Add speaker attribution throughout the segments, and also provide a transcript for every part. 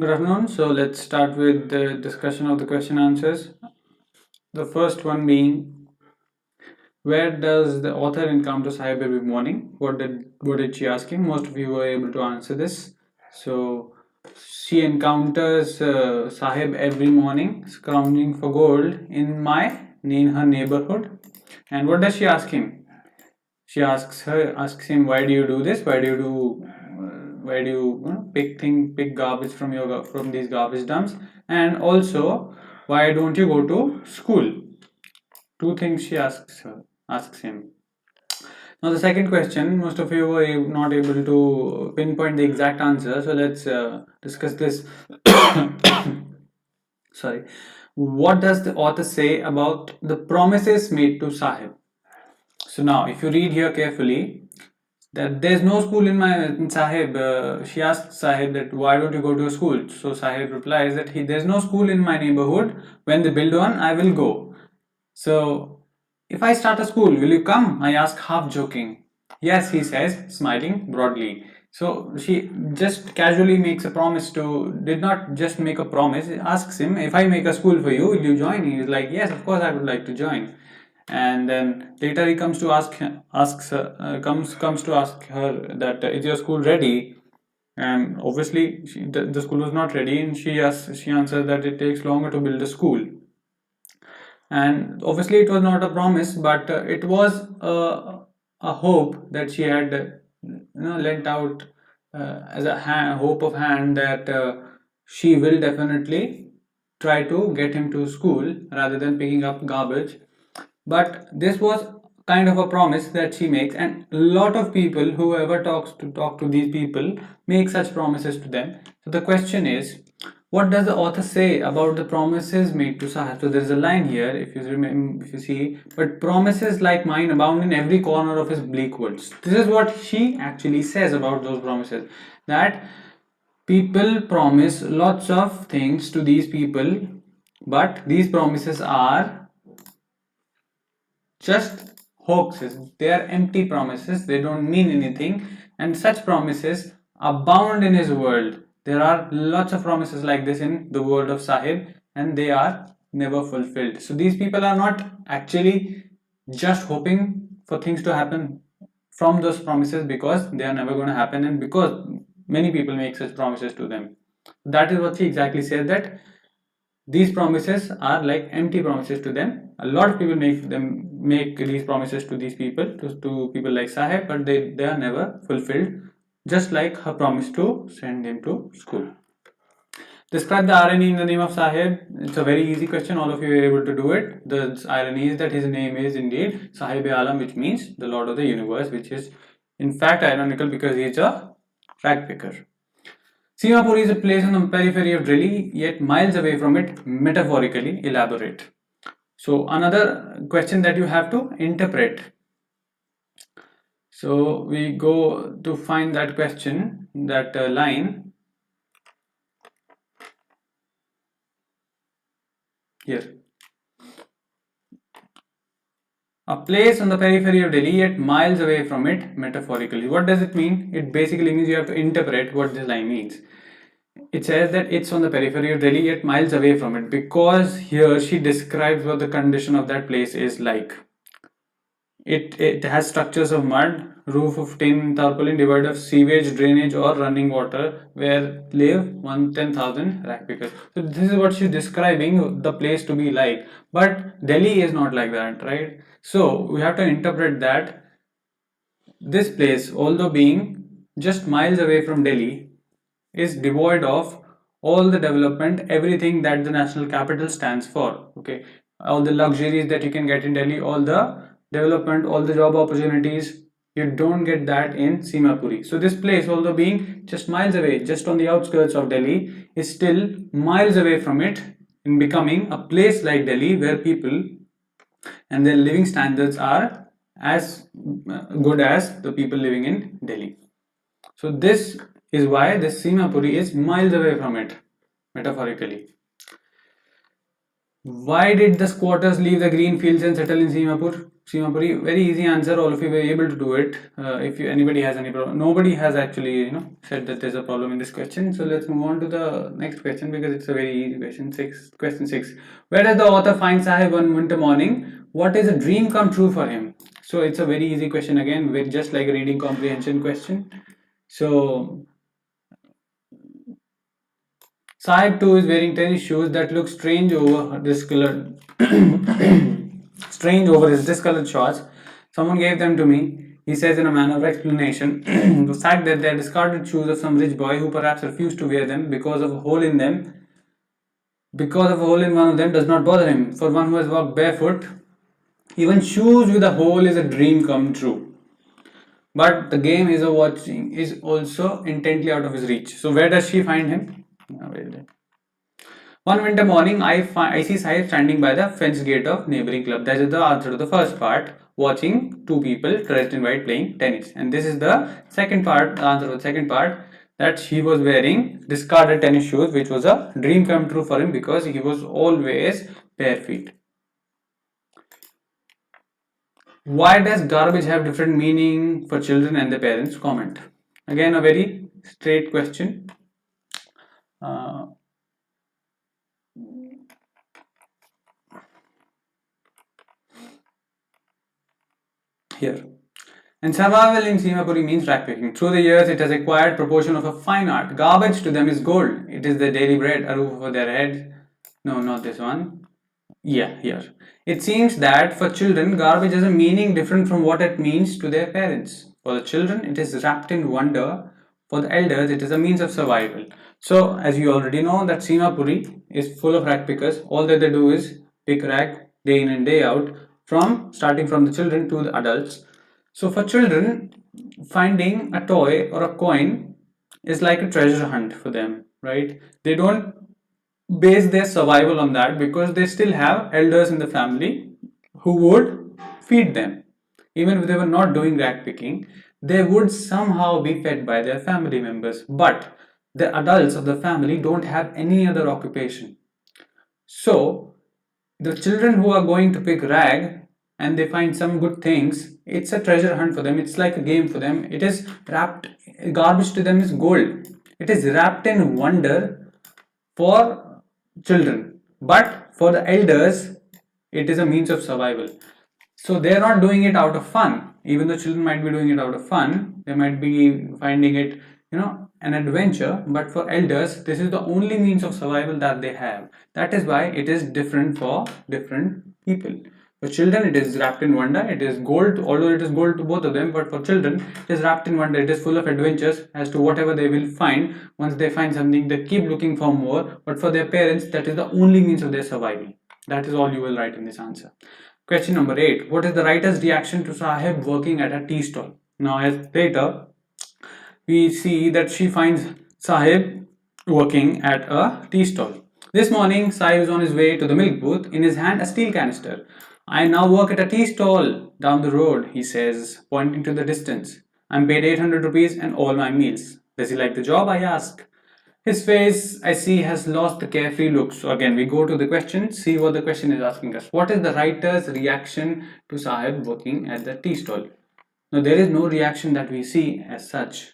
Speaker 1: Good afternoon. So let's start with the discussion of the question answers. The first one being, where does the author encounter Sahib every morning? What did she ask him? Most of you were able to answer this. So she encounters Sahib every morning, scrounging for gold in her neighborhood. And what does she ask him? She asks him, why do you do this? Why do you pick garbage from these garbage dumps? And also, why don't you go to school? Two things she asks him. Now the second question, most of you were not able to pinpoint the exact answer, so let's discuss this. Sorry. What does the author say about the promises made to Sahib? So now, if you read here carefully, that there's no school in Sahib. She asks Sahib that why don't you go to a school? So Sahib replies that there's no school in my neighborhood. When they build one, I will go. So if I start a school, will you come? I ask, half joking. Yes, he says, smiling broadly. So she just casually makes a promise did not just make a promise, asks him, if I make a school for you, will you join? He is like, yes, of course I would like to join. And then later he comes to ask her that is your school ready? And obviously the school was not ready, and she answers that it takes longer to build a school. And obviously it was not a promise, but it was a hope that she had lent out as a hope of hand that she will definitely try to get him to school rather than picking up garbage. But this was kind of a promise that she makes, and a lot of people who ever talk to these people make such promises to them. So the question is, what does the author say about the promises made to Sahib? So there is a line here, if you remember, if you see, but promises like mine abound in every corner of his bleak woods. This is what she actually says about those promises, that people promise lots of things to these people, but these promises are just hoaxes. They are empty promises, they don't mean anything, and such promises abound in his world. There are lots of promises like this in the world of Sahib, and they are never fulfilled. So these people are not actually just hoping for things to happen from those promises, because they are never going to happen, and because many people make such promises to them. That is what she exactly said, that these promises are like empty promises to them. A lot of people make these promises to these people, to people like Sahib, but they are never fulfilled, just like her promise to send him to school. Describe the irony in the name of Sahib. It's a very easy question. All of you are able to do it. The irony is that his name is indeed Sahib Alam, which means the Lord of the Universe, which is in fact ironical because he is a rag picker. Simapuri is a place on the periphery of Delhi, yet miles away from it, metaphorically. Elaborate. So, another question that you have to interpret. So, we go to find that question, that line here. A place on the periphery of Delhi, yet miles away from it, metaphorically. What does it mean? It basically means you have to interpret what this line means. It says that it's on the periphery of Delhi, yet miles away from it, because here she describes what the condition of that place is like. It has structures of mud, roof of tin, tarpaulin, divide of sewage, drainage, or running water, where live 10,000 rag pickers. So this is what she's describing the place to be like. But Delhi is not like that, right? So we have to interpret that this place, although being just miles away from Delhi, is devoid of all the development, everything that the national capital stands for. Okay, all the luxuries that you can get in Delhi, all the development, all the job opportunities, you don't get that in Simapuri. So this place, although being just miles away, just on the outskirts of Delhi, is still miles away from it in becoming a place like Delhi, where people and their living standards are as good as the people living in Delhi. So this is why the Simapuri is miles away from it, metaphorically. Why did the squatters leave the green fields and settle in Simapuri? Very easy answer. All of you were able to do it. If anybody has any problem, nobody has actually said that there's a problem in this question. So let's move on to the next question because it's a very easy question. Question six. Where does the author find Sahib one winter morning? What is a dream come true for him? So it's a very easy question again, with just like a reading comprehension question. So Sahib too is wearing tennis shoes that look strange over discolored strange over his discolored shorts. Someone gave them to me. He says in a manner of explanation, the fact that they are discarded shoes of some rich boy who perhaps refused to wear them because of a hole in them, because of a hole in one of them does not bother him. For one who has walked barefoot, even shoes with a hole is a dream come true. But the game is a watching is also intently out of his reach. So where does she find him? One winter morning, I see Sahib standing by the fence gate of neighboring club. That is the answer to the first part. Watching two people dressed in white playing tennis, and this is the second part. The answer to the second part, that he was wearing discarded tennis shoes, which was a dream come true for him because he was always bare feet. Why does garbage have different meaning for children and their parents? Comment. Again, a very straight question. Here. And survival in Simapuri means ragpicking. Through the years, it has acquired proportion of a fine art. Garbage to them is gold. It is their daily bread, a roof over their heads. No, not this one. Yeah, here. It seems that for children, garbage has a meaning different from what it means to their parents. For the children, it is wrapped in wonder. For the elders, it is a means of survival. So, as you already know, that Simapuri is full of rag pickers. All that they do is pick rag day in and day out, from starting from the children to the adults. So, for children, finding a toy or a coin is like a treasure hunt for them, right? They don't base their survival on that because they still have elders in the family who would feed them. Even if they were not doing rag picking, they would somehow be fed by their family members. But the adults of the family don't have any other occupation. So, the children who are going to pick rag and they find some good things, it's a treasure hunt for them. It's like a game for them. It is wrapped, garbage to them is gold. It is wrapped in wonder for children, but for the elders, it is a means of survival. So they are not doing it out of fun. Even though children might be doing it out of fun, they might be finding it, an adventure. But for elders, this is the only means of survival that they have. That is why it is different for different people. For children, it is wrapped in wonder. It is gold, although it is gold to both of them. But for children, it is wrapped in wonder. It is full of adventures as to whatever they will find. Once they find something, they keep looking for more. But for their parents, that is the only means of their survival. That is all you will write in this answer. Question number 8. What is the writer's reaction to Sahib working at a tea stall? Now, as later, we see that she finds Sahib working at a tea stall. This morning, Sahib is on his way to the milk booth, in his hand a steel canister. I now work at a tea stall down the road, he says, pointing to the distance. I'm paid 800 rupees and all my meals. Does he like the job? I ask. His face, I see, has lost the carefree look. So again, we go to the question, see what the question is asking us. What is the writer's reaction to Sahib working at the tea stall? Now, there is no reaction that we see as such,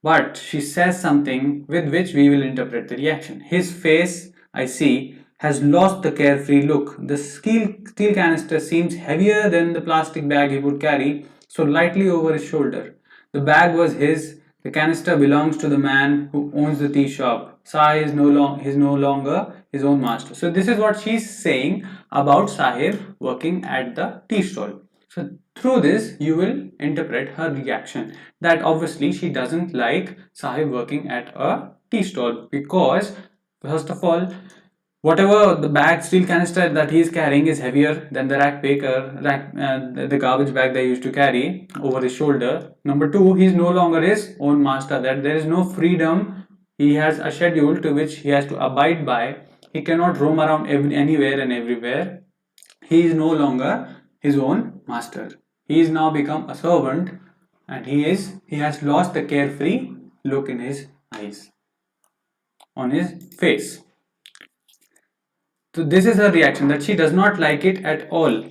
Speaker 1: but she says something with which we will interpret the reaction. His face, I see, has lost the carefree look. The steel canister seems heavier than the plastic bag he would carry so lightly over his shoulder. The bag was his. The canister belongs to the man who owns the tea shop. Sai is no longer his own master. So this is what she's saying about Sahib working at the tea stall. So through this, you will interpret her reaction that obviously she doesn't like Sahib working at a tea stall because, first of all, whatever the bag, steel canister that he is carrying is heavier than the the garbage bag they used to carry over his shoulder. Number two, he is no longer his own master, that there is no freedom. He has a schedule to which he has to abide by. He cannot roam around anywhere and everywhere. He is no longer his own master. He is now become a servant, and he has lost the carefree look in his eyes, on his face. So this is her reaction, that she does not like it at all.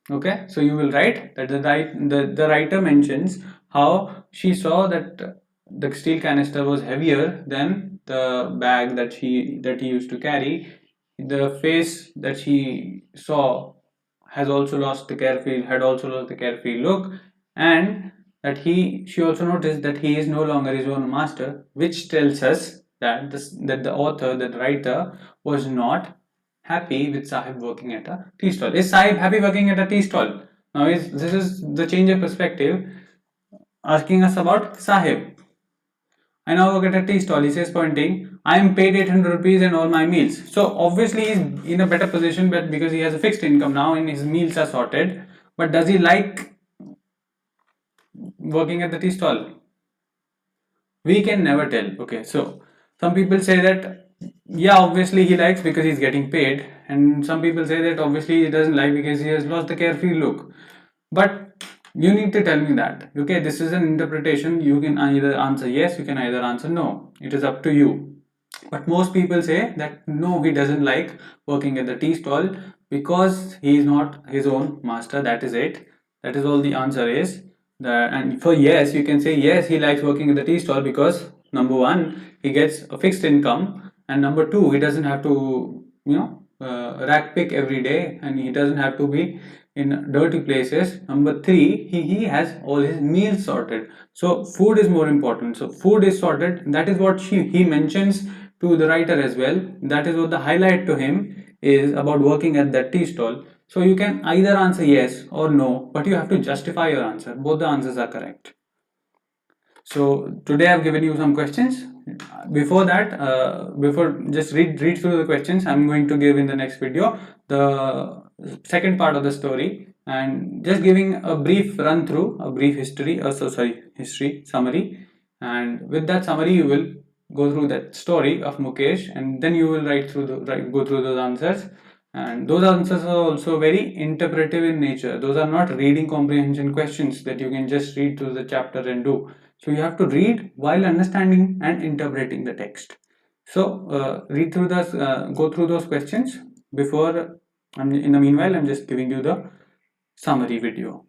Speaker 1: Okay, so you will write that the writer mentions how she saw that the steel canister was heavier than the bag that he used to carry. The face that she saw has also lost the carefree had also lost the carefree look, and that she also noticed that he is no longer his own master, which tells us that that the author, that writer, was not happy with Sahib working at a tea stall. Is Sahib happy working at a tea stall? Now this is the change of perspective, asking us about Sahib. I now work at a tea stall. He says, pointing, I am paid 800 rupees and all my meals. So obviously he's in a better position, but because he has a fixed income now and his meals are sorted. But does he like working at the tea stall? We can never tell. Okay, so some people say that yeah, obviously he likes because he's getting paid, and some people say that obviously he doesn't like because he has lost the carefree look. But you need to tell me that. Okay, this is an interpretation. You can either answer yes, you can either answer no. It is up to you. But most people say that no, he doesn't like working at the tea stall because he is not his own master. That is it. That is all the answer is. And for yes, you can say yes, he likes working at the tea stall because number one, he gets a fixed income, and number two, he doesn't have to, rack pick every day, and he doesn't have to be in dirty places. Number three, he has all his meals sorted. So food is more important. So food is sorted. That is what he mentions to the writer as well. That is what the highlight to him is about working at that tea stall. So you can either answer yes or no, but you have to justify your answer. Both the answers are correct. So today I've given you some questions. Before that, before just read through the questions, I'm going to give in the next video the second part of the story, and just giving a brief run through, a brief history, history summary, and with that summary you will go through that story of Mukesh, and then you will go through those answers. And those answers are also very interpretive in nature. Those are not reading comprehension questions that you can just read through the chapter and do. So you have to read while understanding and interpreting the text. So go through those questions before. In the meanwhile, I'm just giving you the summary video.